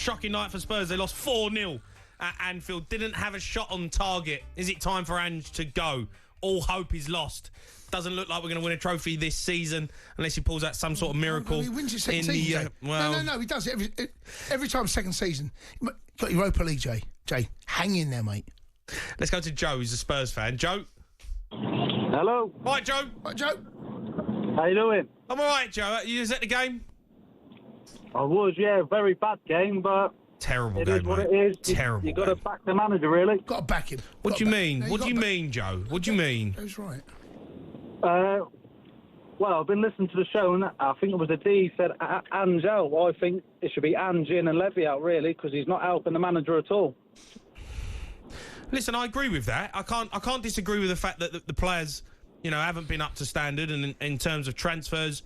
Shocking night for Spurs. They lost 4-0 at Anfield. Didn't have a shot on target. Is it time for Ange to go? All hope is lost. Doesn't look like we're going to win a trophy this season unless he pulls out some sort of miracle. He wins his second season, No, he does it every time second season. Got Europa League, Jay. Jay, hang in there, mate. Let's go to Joe, who's a Spurs fan. Joe? Hello. Right, Joe? Right, Joe? How you doing? I'm all right, Joe. You was at the game? I was, yeah. Very bad game, but... Terrible it game, is what mate. it is. Terrible You got to back the manager, really. Got to back him. What do you mean? What do you mean, Joe? What do you mean? That's right. Well, I've been listening to the show, and I think it was a D said Ange out. Well, I think it should be Ange in and Levy out, really, because he's not helping the manager at all. Listen, I agree with that. I can't disagree with the fact that the players, haven't been up to standard, and in terms of transfers,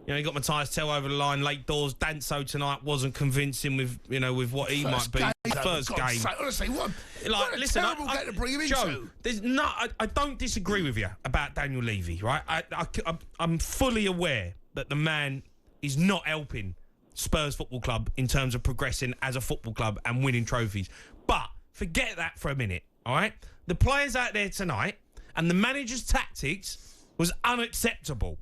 you got Matthias Tell over the line late doors. Danso tonight wasn't convincing with what he might be. First game. Honestly, what a terrible game to bring him Joe, into. I don't disagree with you about Daniel Levy, right? I'm fully aware that the man is not helping Spurs Football Club in terms of progressing as a football club and winning trophies. But forget that for a minute, all right? The players out there tonight and the manager's tactics was unacceptable.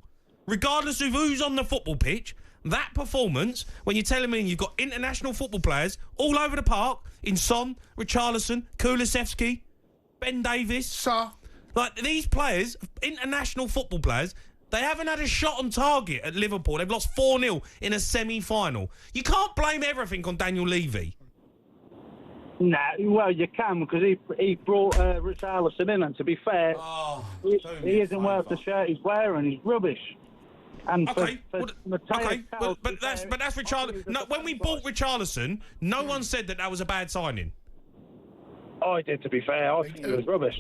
Regardless of who's on the football pitch, that performance, when you're telling me you've got international football players all over the park, in Son, Richarlison, Kulusevski, Ben Davies. Like, these players, international football players, they haven't had a shot on target at Liverpool. They've lost 4-0 in a semi-final. You can't blame everything on Daniel Levy. Nah, well, you can, because he brought Richarlison in, and to be fair, he isn't worth the shirt he's wearing. He's rubbish. And but that's Richarlison. No, when we bought Richarlison, no one said that was a bad signing. I did, to be fair. I think it was rubbish.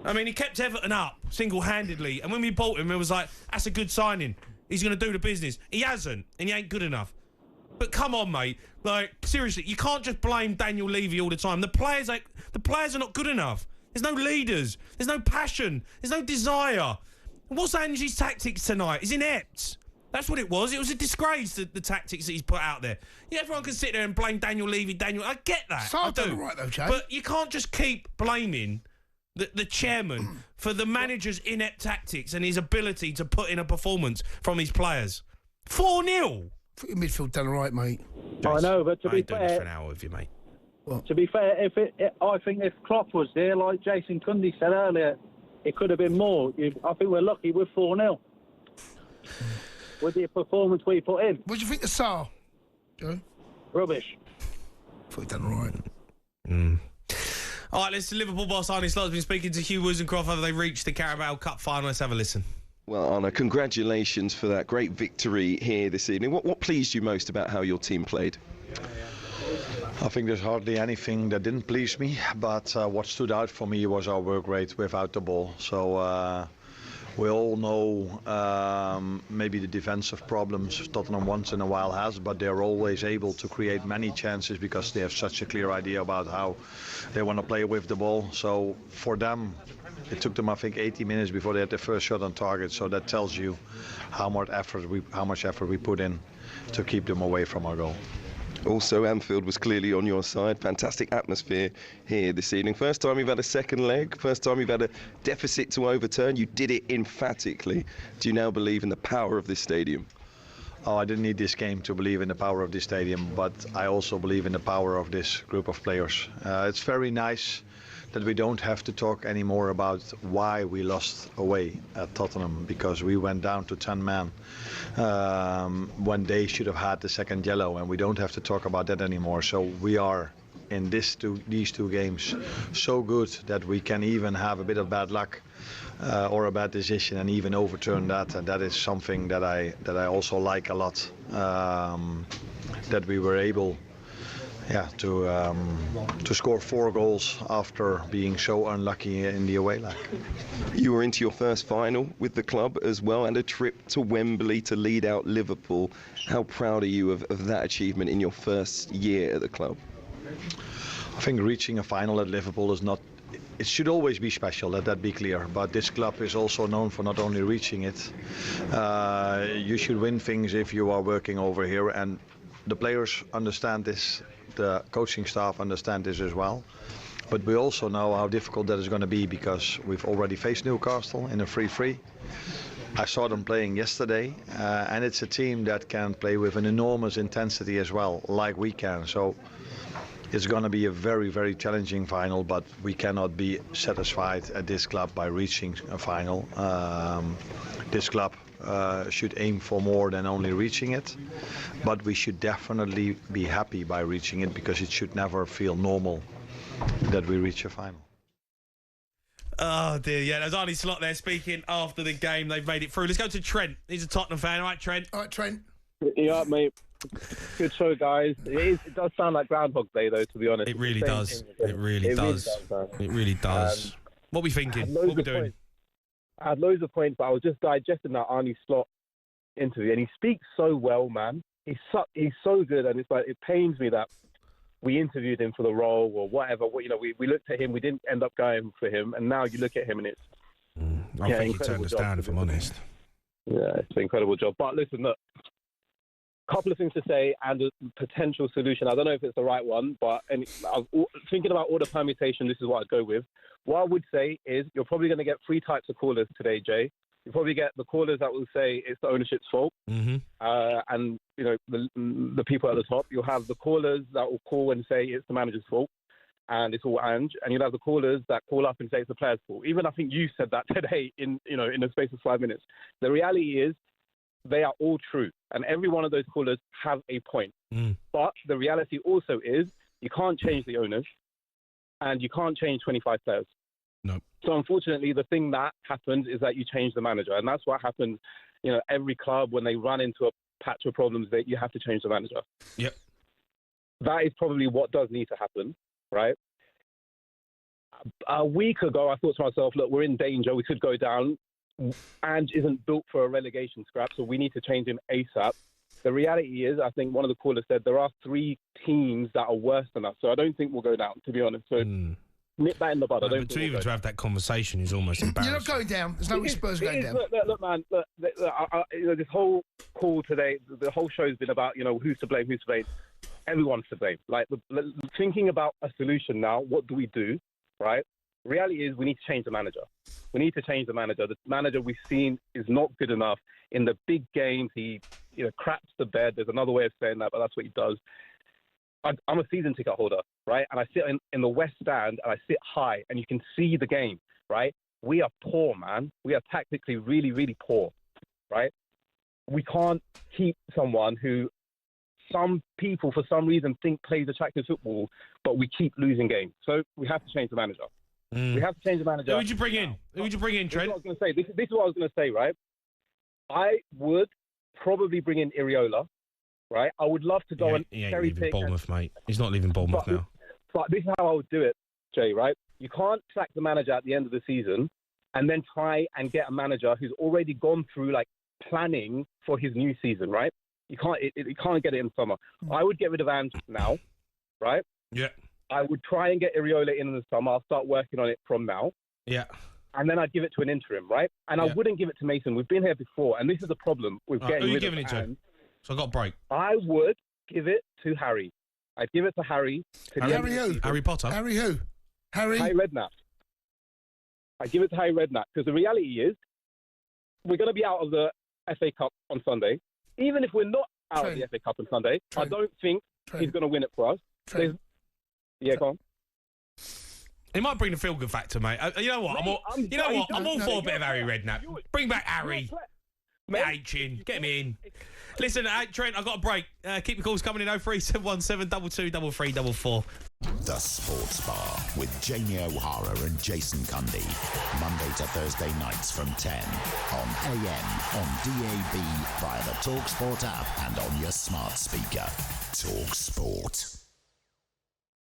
I mean, he kept Everton up single-handedly, and when we bought him, it was like, that's a good signing. He's going to do the business. He hasn't, and he ain't good enough. But come on, mate. Like, seriously, you can't just blame Daniel Levy all the time. The players are not good enough. There's no leaders. There's no passion. There's no desire. What's Ange's tactics tonight? He's inept. That's what it was. It was a disgrace, the tactics that he's put out there. Yeah, everyone can sit there and blame Daniel Levy. I get that. I do. Right, though, Jay. But you can't just keep blaming the chairman for the manager's inept tactics and his ability to put in a performance from his players. 4-0. Midfield done all right, mate. I know, but to be fair... I ain't doing this for an hour with you, mate. Well, to be fair, I think if Klopp was there, like Jason Cundy said earlier, it could have been more. I think we're lucky with 4-0. With the performance we put in. What do you think of Sarr, Joe? Rubbish. I thought he'd done all right. All right, listen, Liverpool boss Arne Slot's been speaking to Hugh Woozencroft after they reached the Carabao Cup final. Let's have a listen. Well, Arne, congratulations for that great victory here this evening. What pleased you most about how your team played? I think there's hardly anything that didn't please me, but what stood out for me was our work rate without the ball. So we all know maybe the defensive problems Tottenham once in a while has, but they're always able to create many chances because they have such a clear idea about how they want to play with the ball. So for them, it took them, I think, 80 minutes before they had their first shot on target. So that tells you how much effort we put in to keep them away from our goal. Also, Anfield was clearly on your side. Fantastic atmosphere here this evening. First time you've had a second leg, first time you've had a deficit to overturn. You did it emphatically. Do you now believe in the power of this stadium? Oh, I didn't need this game to believe in the power of this stadium, but I also believe in the power of this group of players. It's very nice that we don't have to talk anymore about why we lost away at Tottenham, because we went down to 10 men when they should have had the second yellow, and we don't have to talk about that anymore. So we are in these two games so good that we can even have a bit of bad luck or a bad decision and even overturn that, and that is something that I also like a lot, that we were able to score 4 goals after being so unlucky in the away leg. You were into your first final with the club as well, and a trip to Wembley to lead out Liverpool. How proud are you of that achievement in your first year at the club? I think reaching a final at Liverpool is not... It should always be special, let that be clear. But this club is also known for not only reaching it. You should win things if you are working over here, and the players understand this the coaching staff understand this as well. But we also know how difficult that is going to be because we've already faced Newcastle in a 3-3. I saw them playing yesterday, and it's a team that can play with an enormous intensity as well, like we can. So it's going to be a very, very challenging final, but we cannot be satisfied at this club by reaching a final. This club should aim for more than only reaching it, but we should definitely be happy by reaching it because it should never feel normal that we reach a final. Oh dear, yeah, there's Arnie Slot there speaking after the game. They've made it through. Let's go to Trent. He's a Tottenham fan. All right, Trent. All right, Trent. Yeah, mate. Good show, guys. It does sound like Groundhog Day, though, to be honest. It really does. It really does. It really does. What are we thinking? What are we doing? I had loads of points, but I was just digesting that Arnie Slot interview, and he speaks so well, man. He's so good, and it's like it pains me that we interviewed him for the role or whatever. You know, we looked at him, we didn't end up going for him, and now you look at him and it's I think he turned us down, if I'm honest. Yeah, it's an incredible job. But listen, look, a couple of things to say and a potential solution. I don't know if it's the right one, but I was thinking about all the permutation, this is what I'd go with. What I would say is you're probably going to get 3 types of callers today, Jay. You probably get the callers that will say it's the ownership's fault, and you know the people at the top. You'll have the callers that will call and say it's the manager's fault, and it's all Ange. And you'll have the callers that call up and say it's the player's fault. Even I think you said that today in the space of 5 minutes. The reality is they are all true, and every one of those callers have a point. But the reality also is you can't change the owners, and you can't change 25 players. No. So unfortunately, the thing that happens is that you change the manager, and that's what happens. You know, every club when they run into a patch of problems, that you have to change the manager. Yep. That is probably what does need to happen, right? A week ago, I thought to myself, look, we're in danger. We could go down. Ange isn't built for a relegation scrap, so we need to change him ASAP. The reality is, I think one of the callers said there are 3 teams that are worse than us, so I don't think we'll go down, to be honest. So nip that in the bud. But to even to have that conversation is almost embarrassing. You're not going down. There's no Spurs going down. Look, man. Look, this whole call today, the whole show's been about who's to blame. Everyone's to blame. Like thinking about a solution now. What do we do? Right. Reality is we need to change the manager. We need to change the manager. The manager we've seen is not good enough in the big games. He craps the bed. There's another way of saying that, but that's what he does. I'm a season ticket holder, right? And I sit in the West Stand and I sit high and you can see the game, right? We are poor, man. We are tactically really, really poor, right? We can't keep someone who some people, for some reason, think plays attractive football, but we keep losing games. So we have to change the manager. We have to change the manager. Who would you bring in? Who would you bring in, Trent? This is what I was going to say. This is what I was going to say, right? I would probably bring in Iriola. Right, I would love to go and cherry pick. Bournemouth, mate. He's not leaving Bournemouth now. But this is how I would do it, Jay. Right, you can't sack the manager at the end of the season, and then try and get a manager who's already gone through planning for his new season. Right, you can't. You can't get it in summer. I would get rid of Ange now. Right. Yeah. I would try and get Iriola in the summer. I'll start working on it from now. Yeah. And then I'd give it to an interim. Right. And I wouldn't give it to Mason. We've been here before, and this is the problem with getting rid of Ange. Who are you giving it to? So I got a break. I would give it to Harry. I'd give it to Harry. Harry who? Harry Potter? Harry who? Harry Redknapp. I'd give it to Harry Redknapp because the reality is we're going to be out of the FA Cup on Sunday. Even if we're not out of the FA Cup on Sunday, I don't think he's going to win it for us. Yeah, go on. He might bring the feel-good factor, mate. You know what? I'm all for a bit of Harry Redknapp. Bring back Harry. Get him in. Listen, Trent, I've got a break. Keep the calls coming in 03717 22 33 The Sports Bar with Jamie O'Hara and Jason Cundy. Monday to Thursday nights from 10 on AM, on DAB, via the talkSPORT app and on your smart speaker. talkSPORT.